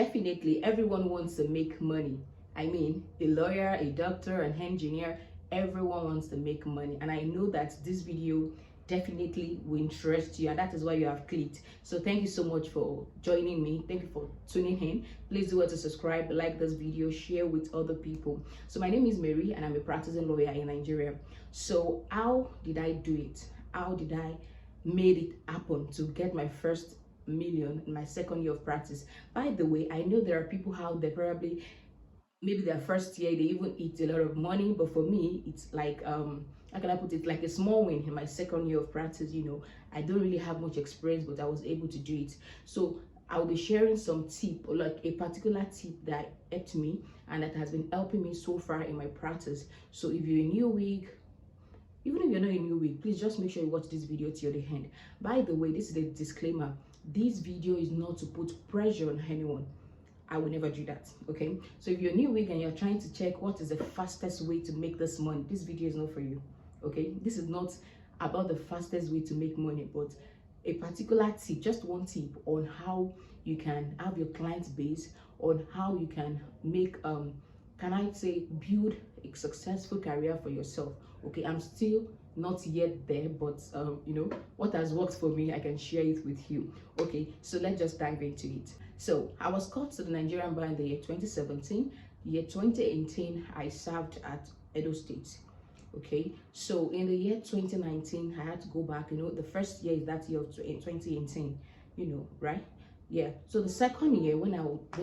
Definitely, everyone wants to make money. I mean, a lawyer, a doctor, an engineer, everyone wants to make money. And I know that this video definitely will interest you, and that is why you have clicked. So thank you so much for joining me. Thank you for tuning in. Please do want to subscribe, like this video, share with other people. So my name is Mary, and I'm a practicing lawyer in Nigeria. So how did I do it? How did I made it happen to get my first million in my second year of practice? By the way, I know there are people out there, probably maybe their first year they even eat a lot of money, but for me it's like how can I put it, like a small win in my second year of practice. I don't really have much experience, but I was able to do it. So I'll be sharing some tip, or like a particular tip that helped me and that has been helping me so far in my practice. So if you're a new week, even if you're not a new week, please just make sure you watch this video till the end. By the way, this is a disclaimer. This video is not to put pressure on anyone. I will never do that. Okay, so if you're a new week and you're trying to check what is the fastest way to make this money, this video is not for you. Okay, this is not about the fastest way to make money, but a particular tip, just one tip on how you can have your client base, on how you can make can I say build a successful career for yourself. Okay, I'm still not yet there, but what has worked for me, I can share it with you. Okay, so let's just dive into it. So I was called to the Nigerian bar in the year 2017. The year 2018 I served at Edo State. Okay, so in the year 2019 I had to go back. The first year is that year of 2018, right? Yeah, so the second year, when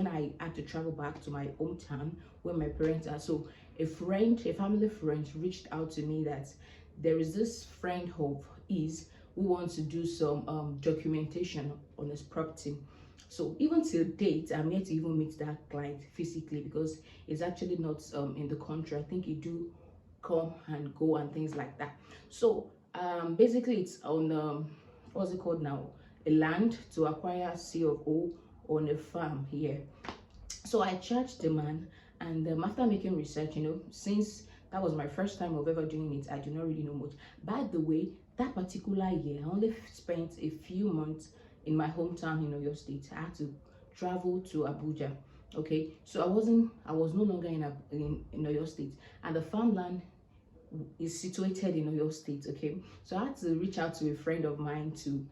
I had to travel back to my hometown where my parents are, so a family friend reached out to me that there is this friend of his who wants to do some documentation on his property. So even till date, I'm yet to even meet that client physically, because it's actually not in the country. I think he do come and go and things like that. So basically it's on what's it called now, a land to acquire C of O on a farm here. So I charged the man, and after making research, since that was my first time of ever doing it, I do not really know much. By the way, that particular year I only spent a few months in my hometown in Oyo State. I had to travel to Abuja. Okay, so I was no longer in Oyo State, and the farmland is situated in Oyo State. Okay, so I had to reach out to a friend of mine to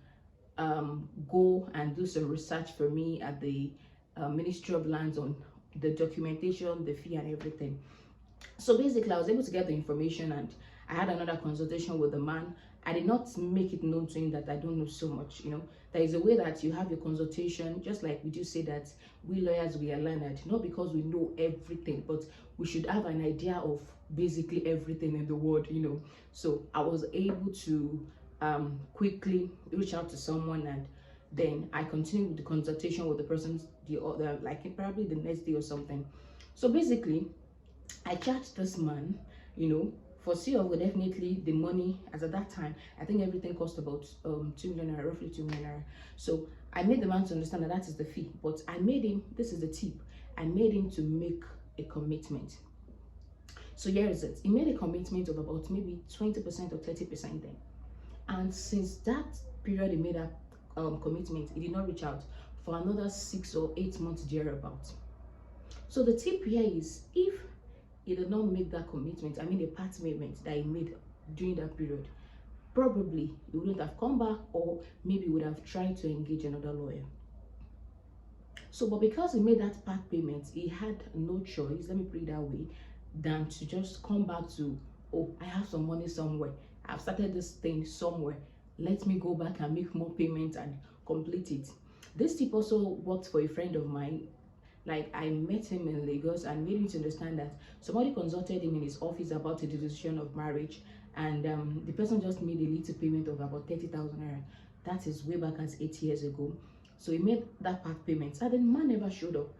go and do some research for me at the Ministry of Lands on the documentation, the fee, and everything. So basically I was able to get the information, and I had another consultation with the man. I did not make it known to him that I don't know so much. There is a way that you have your consultation, just like we do say that we lawyers, we are learned, not because we know everything, but we should have an idea of basically everything in the world. So I was able to quickly reach out to someone, and then I continued with the consultation with the person the other, like probably the next day or something. So basically I charged this man, for CO, definitely the money, as at that time, I think everything cost about 2 million naira, roughly 2 million naira. So I made the man to understand that that is the fee, but I made him, this is the tip, I made him to make a commitment. So here is it. He made a commitment of about maybe 20% or 30% then. And since that period he made that commitment, he did not reach out for another 6 or 8 months thereabout. So the tip here is, if he did not make that commitment, I mean the part payment that he made during that period, probably he wouldn't have come back, or maybe would have tried to engage another lawyer. So, but because he made that part payment, he had no choice, let me put it that way, than to just come back to, oh, I have some money somewhere, I've started this thing somewhere, let me go back and make more payments and complete it. This tip also worked for a friend of mine. Like, I met him in Lagos and made him to understand that somebody consulted him in his office about a decision of marriage, and the person just made a little payment of about 30,000 naira. That is way back as 8 years ago. So he made that part payment, and the man never showed up.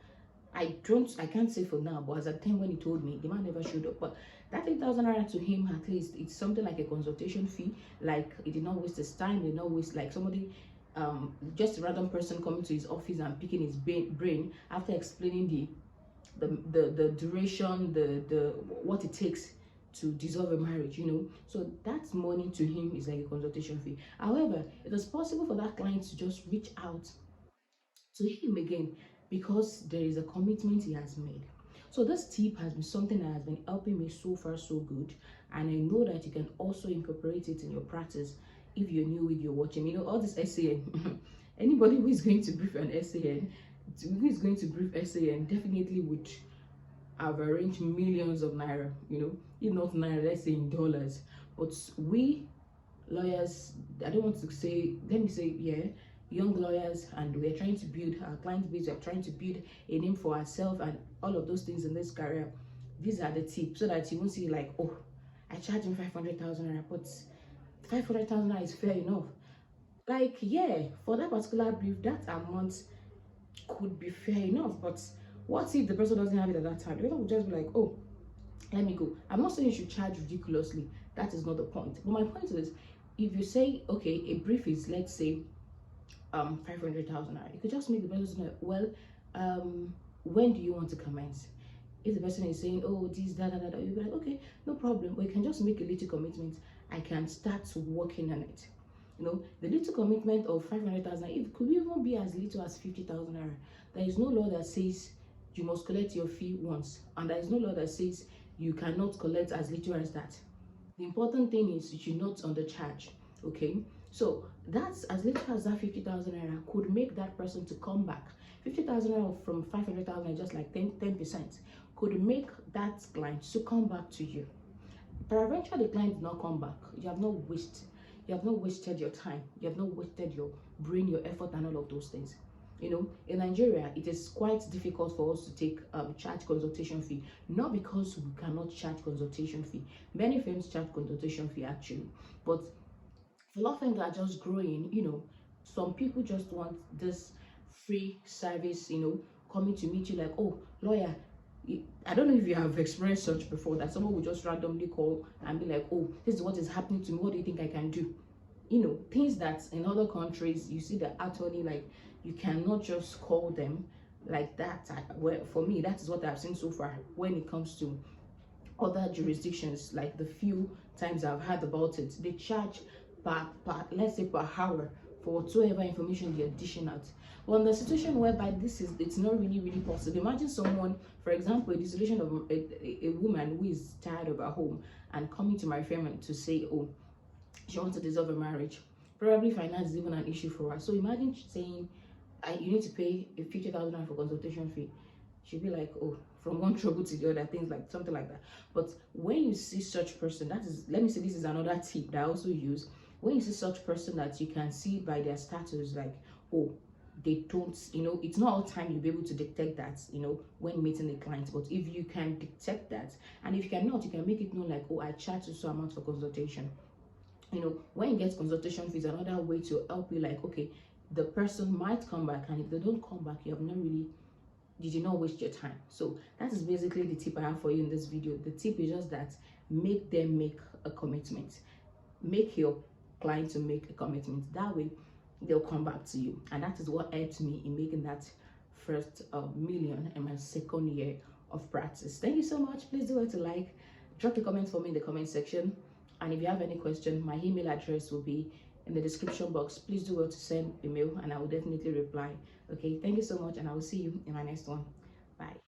I can't say for now, but as at the time when he told me, the man never showed up. But that 8,000 naira to him, at least it's something like a consultation fee. Like, he did not waste his time, he did not waste, like, somebody just a random person coming to his office and picking his brain after explaining the duration, the what it takes to dissolve a marriage. So that money to him is like a consultation fee. However, it is possible for that client to just reach out to him again because there is a commitment he has made. So this tip has been something that has been helping me so far so good, and I know that you can also incorporate it in your practice if you're new with your watching. You know, all this SAN, anybody who is going to brief an SAN, who is going to brief SAN definitely would have arranged millions of naira, you know, if not naira, let's say in dollars. But we lawyers, I don't want to say, let me say, yeah, young lawyers, and we're trying to build our client base, we're trying to build a name for ourselves and all of those things in this career. These are the tips so that you won't see like, oh, I charge him 500,000 naira, but 500,000 naira is fair enough. Like, yeah, for that particular brief, that amount could be fair enough, but what if the person doesn't have it at that time? The person will just be like, oh, let me go. I'm not saying you should charge ridiculously. That is not the point. But my point is, if you say, okay, a brief is, let's say, 500,000 naira, you could just make the person know, well, when do you want to commence? If the person is saying, oh, this, that, you'll be like, okay, no problem. But you can just make a little commitment. I can start working on it. You know, the little commitment of 500,000, it could even be as little as 50,000 naira. There is no law that says you must collect your fee once, and there is no law that says you cannot collect as little as that. The important thing is you should not undercharge. Okay, so that's as little as that 50,000 naira could make that person to come back. 50,000 naira from 500,000, just like 10%, could make that client to come back to you. But eventually the client did not come back. You have not wasted your time, you have not wasted your brain, your effort, and all of those things. You know, in Nigeria, it is quite difficult for us to take charge consultation fee. Not because we cannot charge consultation fee. Many firms charge consultation fee actually, but for law firms that are just growing, you know, some people just want this free service. You know, coming to meet you like, oh, lawyer. I don't know if you have experienced such before, that someone will just randomly call and be like, oh, this is what is happening to me. What do you think I can do? You know, things that in other countries you see the attorney, like, you cannot just call them like that. Well, for me, that is what I've seen so far when it comes to other jurisdictions. Like the few times I've heard about it, they charge per let's say per hour for whatsoever information they're dishing out. Well, in the situation whereby it's not really possible. Imagine someone, for example, a dissolution of a woman who is tired of her home and coming to my firm to say, oh, she wants to dissolve her marriage. Probably finance is even an issue for her. So imagine saying, you need to pay a 50,000 for consultation fee. She'll be like, oh, from one trouble to the other, things like something like that. But when you see such person, that is, let me say, this is another tip that I also use. When you see such person that you can see by their status, like, oh, they don't, you know, it's not all time you'll be able to detect that, you know, when meeting a client. But if you can detect that, and if you cannot, you can make it known like, oh, I charge so amount for consultation. You know, when you get consultation fees, another way to help you, like, okay, the person might come back, and if they don't come back, you have not really, did you not waste your time? So that is basically the tip I have for you in this video. The tip is just that make them make a commitment. Make your client to make a commitment. That way they'll come back to you, and that is what helped me in making that first million in my second year of practice. Thank you so much. Please do to like, drop a comment for me in the comment section, and if you have any question, my email address will be in the description box. Please do well to send email, and I will definitely reply. Okay, thank you so much, and I will see you in my next one. Bye.